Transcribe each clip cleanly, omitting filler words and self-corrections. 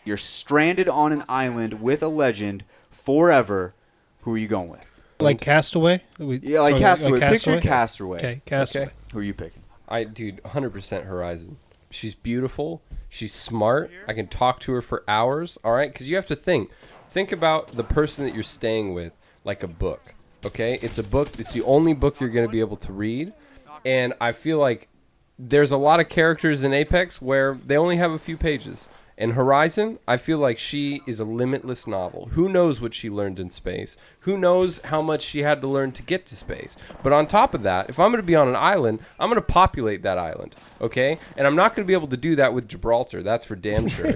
You're stranded on an island with a legend forever. Who are you going with? Like Castaway? Yeah, like Castaway. Picture Castaway? Castaway. Okay, Castaway. Okay. Who are you picking? Dude, 100% Horizon. She's beautiful. She's smart. I can talk to her for hours. All right, because you have to think about the person that you're staying with like a book. Okay, it's a book. It's the only book you're going to be able to read, and I feel like there's a lot of characters in Apex where they only have a few pages. In Horizon, I feel like she is a limitless novel. Who knows what she learned in space? Who knows how much she had to learn to get to space? But on top of that, if I'm going to be on an island, I'm going to populate that island, okay? And I'm not going to be able to do that with Gibraltar. That's for damn sure.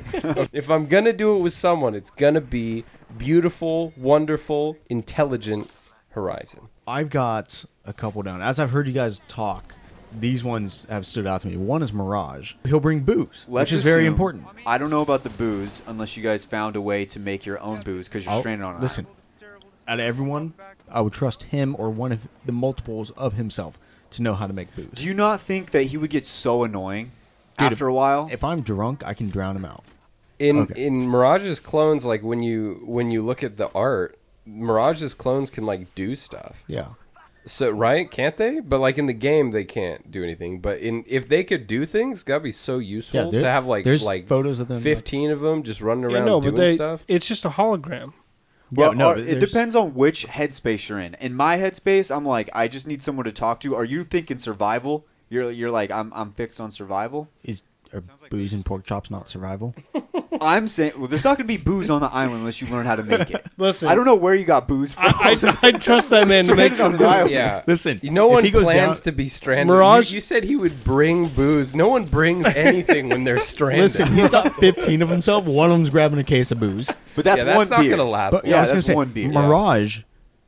If I'm going to do it with someone, it's going to be beautiful, wonderful, intelligent Horizon. I've got a couple down. As I've heard you guys talk, these ones have stood out to me. One is Mirage. He'll bring booze, which is very important. I don't know about the booze unless you guys found a way to make your own booze because you're stranded on an Listen, out of everyone, I would trust him or one of the multiples of himself to know how to make booze. Do you not think that he would get so annoying Dude, after a while? If I'm drunk, I can drown him out. In Mirage's clones, like when you look at the art, Mirage's clones can like do stuff. Yeah. So right, can't they? But like in the game, they can't do anything. But if they could do things, that'd be so useful to have there's like photos of them. 15 of them just running Yeah, around no, doing but stuff. it's just a hologram. Well, Yeah, no, it there's- depends on which headspace you're in. In my headspace, I'm like, I just need someone to talk to. Are you thinking survival? You're like, I'm fixed on survival. Are booze and pork chops not survival? I'm saying, well, there's not going to be booze on the island unless you learn how to make it. Listen, I don't know where you got booze from. I trust that man to make some Stranded on an booze. Yeah. Listen, No if one he goes plans down- to be stranded. Mirage- You said he would bring booze. No one brings anything when they're stranded. Listen, he's got 15 of himself. One of them's grabbing a case of booze. But that's yeah, one that's not beer. gonna last. But long. Yeah, I was that's gonna say, one beer. Mirage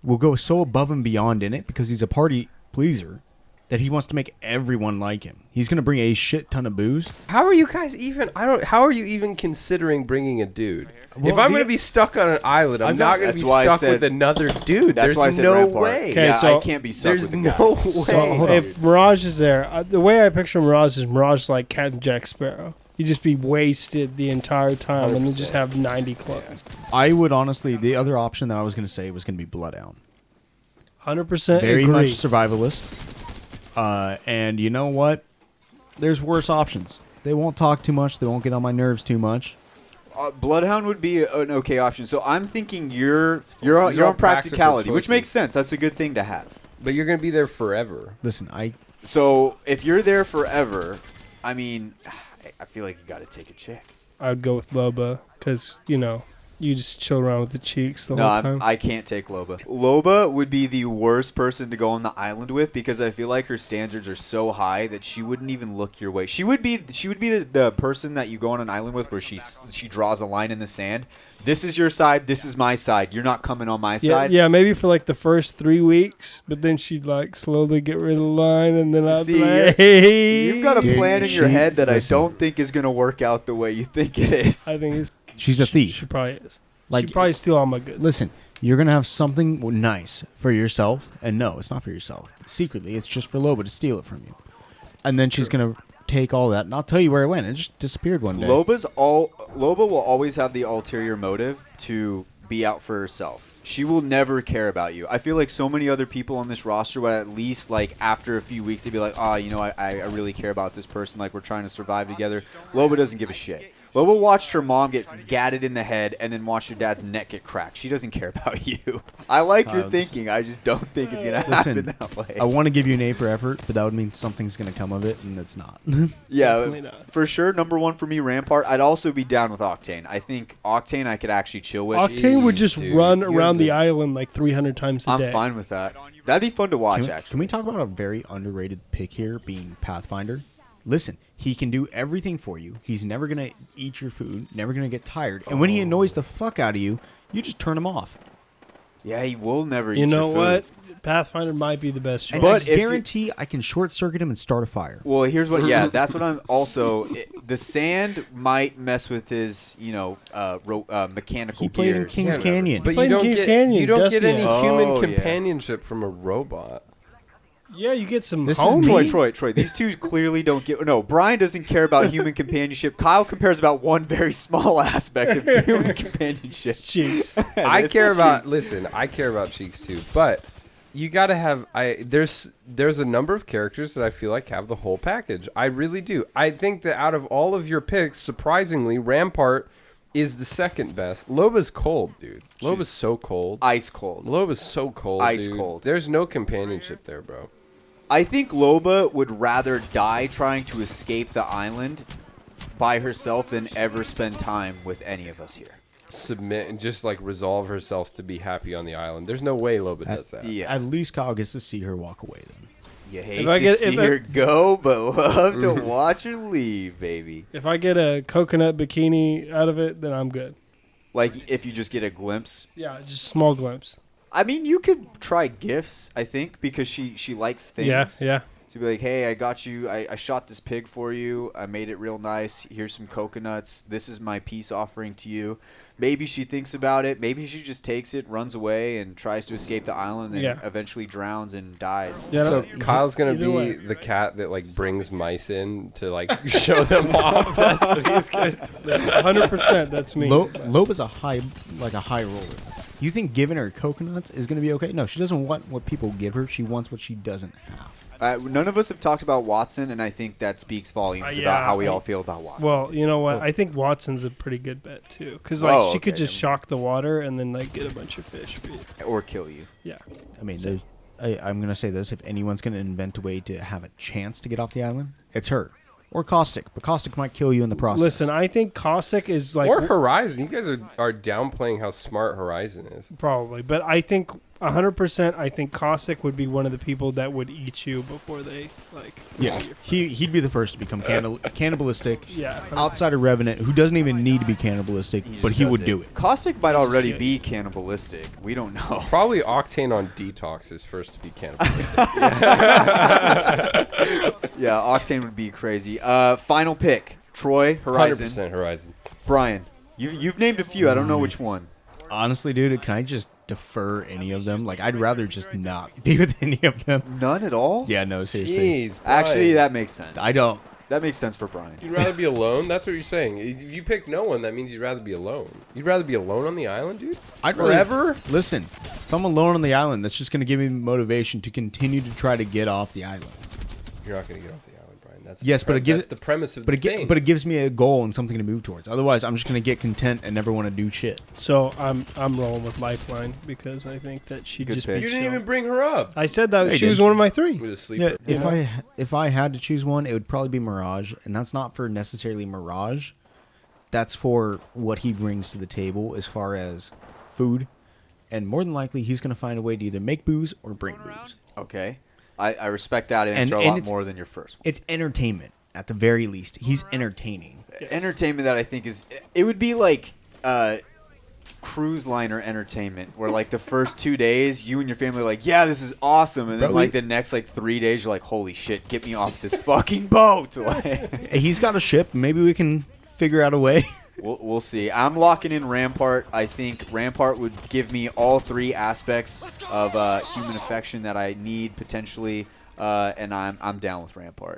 will go so above and beyond in it because he's a party pleaser that he wants to make everyone like him. He's gonna bring a shit ton of booze. How are you guys even? How are you even considering bringing a dude? Well, if I'm going to be stuck on an island, I'm not going to That's be why I stuck said- with another dude. That's There's why I said no Rampart. way. Okay, Yeah, so I can't be stuck There's with a no guy. way. So, hold on. If Mirage is there, the way I picture Mirage is Mirage like Captain Jack Sparrow. He'd just be wasted the entire time and then just have 90 clones. I would honestly, the other option that I was gonna say was gonna be Bloodhound. 100% Very agree. much survivalist. And you know what? There's worse options. They won't talk too much. They won't get on my nerves too much. Bloodhound would be an okay option. So I'm thinking you're These are all on practical practicality, which choices. makes sense. That's a good thing to have. But you're going to be there forever. Listen, So if you're there forever, I mean, I feel like you got to take a chick. I would go with Loba because, you just chill around with the cheeks the No, whole time. I can't take Loba. Loba would be the worst person to go on the island with because I feel like her standards are so high that she wouldn't even look your way. She would be the person that you go on an island with where she draws a line in the sand. This is your side. This is my side. You're not coming on my side. Yeah, maybe for like the first 3 weeks, but then she'd like slowly get rid of the line, and then I'd See, be like, hey. You've got a Dude, plan in your head that listen. I don't think is going to work out the way you think it is. I think she's a thief. She probably is. Like, She'd probably steal all my goods. listen, you're gonna have something nice for yourself, and no, it's not for yourself. Secretly, it's just for Loba to steal it from you, and then she's gonna take all that, and I'll tell you where it went. It just disappeared one day. Loba will always have the ulterior motive to be out for herself. She will never care about you. I feel like so many other people on this roster would at least, like, after a few weeks, they'd be like, I really care about this person. Like, we're trying to survive together. Loba doesn't give a shit. Loba watched her mom get gatted in the head and then watched her dad's neck get cracked. She doesn't care about you. I like your thinking. I just don't think it's going to happen that way. I want to give you an A for effort, but that would mean something's gonna come of it, and it's not. Yeah, Definitely not. for sure. Number one for me, Rampart. I'd also be down with Octane. I think Octane I could actually chill with. Octane would just Dude, run you're around the the- island like 300 times a day. I'm fine with that. That'd be fun to watch, Can actually. we talk about a very underrated pick here, being Pathfinder? Listen, he can do everything for you. He's never going to eat your food, never going to get tired. And when he annoys the fuck out of you, you just turn him off. Yeah, he will never eat You your know food. what? Pathfinder might be the best choice. And But I if you- guarantee I can short circuit him and start a fire. Well, here's what. Yeah, that's what I'm. Also, the sand might mess with his, mechanical He played in gears. Kings Canyon. But Played you in don't Kings get Canyon, you don't get Destiny. any Oh, human yeah. companionship from a robot. Yeah, you get some This is homies. Troy. These two clearly don't get. No, Brian doesn't care about human companionship. Kyle cares about one very small aspect of human companionship. Cheeks. I It's care the about. cheeks. Listen, I care about cheeks too, but you got to have. There's a number of characters that I feel like have the whole package. I really do. I think that out of all of your picks, surprisingly, Rampart is the second best. Loba's cold, dude. Loba's so cold. Ice cold. Loba's so cold. Ice dude. cold. There's no companionship there, bro. I think Loba would rather die trying to escape the island by herself than ever spend time with any of us here. Submit and just like resolve herself to be happy on the island. There's no way Loba does that. Yeah. At least Kyle gets to see her walk away then. You hate If I to get- see if I- her go, but love to watch her leave, baby. If I get a coconut bikini out of it, then I'm good. Like, if you just get a glimpse. Yeah, just small glimpse. I mean, you could try gifts, I think, because she likes things. Yeah. To be like, hey, I got you. I shot this pig for you. I made it real nice. Here's some coconuts. This is my peace offering to you. Maybe she thinks about it. Maybe she just takes it, runs away, and tries to escape the island, and Yeah. eventually drowns and dies. Yeah, So no, Kyle's gonna either be way. the cat that like brings mice in to like show them off. That's what he's gonna do. 100%. That's me. Loba's a high roller. You think giving her coconuts is going to be okay? No, she doesn't want what people give her. She wants what she doesn't have. None of us have talked about Watson, and I think that speaks volumes Yeah, about how we I- all feel about Watson. Well, you know what? I think Watson's a pretty good bet too, because like Oh, she could okay. just shock the water and then like get a bunch of fish. or kill you. Yeah. I mean, I'm going to say this. If anyone's going to invent a way to have a chance to get off the island, it's her. Or Caustic. But Caustic might kill you in the process. Listen, I think Caustic is like Or Horizon. You guys are downplaying how smart Horizon is. probably, but I think 100%. I think Caustic would be one of the people that would eat you before they like. Yeah, he'd be the first to become cannibalistic. Yeah. Outside of Revenant, who doesn't even need to be cannibalistic, just but he does would do it. Caustic might already kidding. be cannibalistic. We don't know. Probably Octane on Detox is first to be cannibalistic. Yeah, Octane would be crazy. Final pick: Troy, Horizon, 100% Horizon. Brian. You've named a few. I don't know which one. Honestly, dude, can I just defer any of them? Like, I'd rather just not be with any of them. None at all. Yeah, no, seriously. Jeez. Actually, Brian. that makes sense. I don't. That makes sense for Brian. You'd rather be alone? That's what you're saying. If you pick no one, that means you'd rather be alone. You'd rather be alone on the island, dude? I'd rather- Forever? Listen, if I'm alone on the island, that's just going to give me motivation to continue to try to get off the island. You're not going to get off the island, Brian. That's Yes, but it gives- that's the premise of But the it, thing. but it gives me a goal and something to move towards. Otherwise, I'm just going to get content and never want to do shit. So I'm rolling with Lifeline because I think that she'd Good just pick. be you didn't chill. even bring her up I said that Yeah, you she was did. one of my three. with a sleeper. Yeah, if I had to choose one, it would probably be Mirage, and that's not for necessarily Mirage. That's for what he brings to the table as far as food, and more than likely, he's going to find a way to either make booze or bring booze. Okay, I respect that answer a and lot it's- more than your first one. It's entertainment at the very least. He's entertaining. Entertainment that I think is it would be like cruise liner entertainment where like the first 2 days you and your family are like, yeah, this is awesome, and then Bro, like the next like 3 days you're like, holy shit, get me off this fucking boat. Like, He's got a ship. Maybe we can figure out a way. we'll see. I'm locking in Rampart. I think Rampart would give me all three aspects of human affection that I need potentially, and I'm down with Rampart.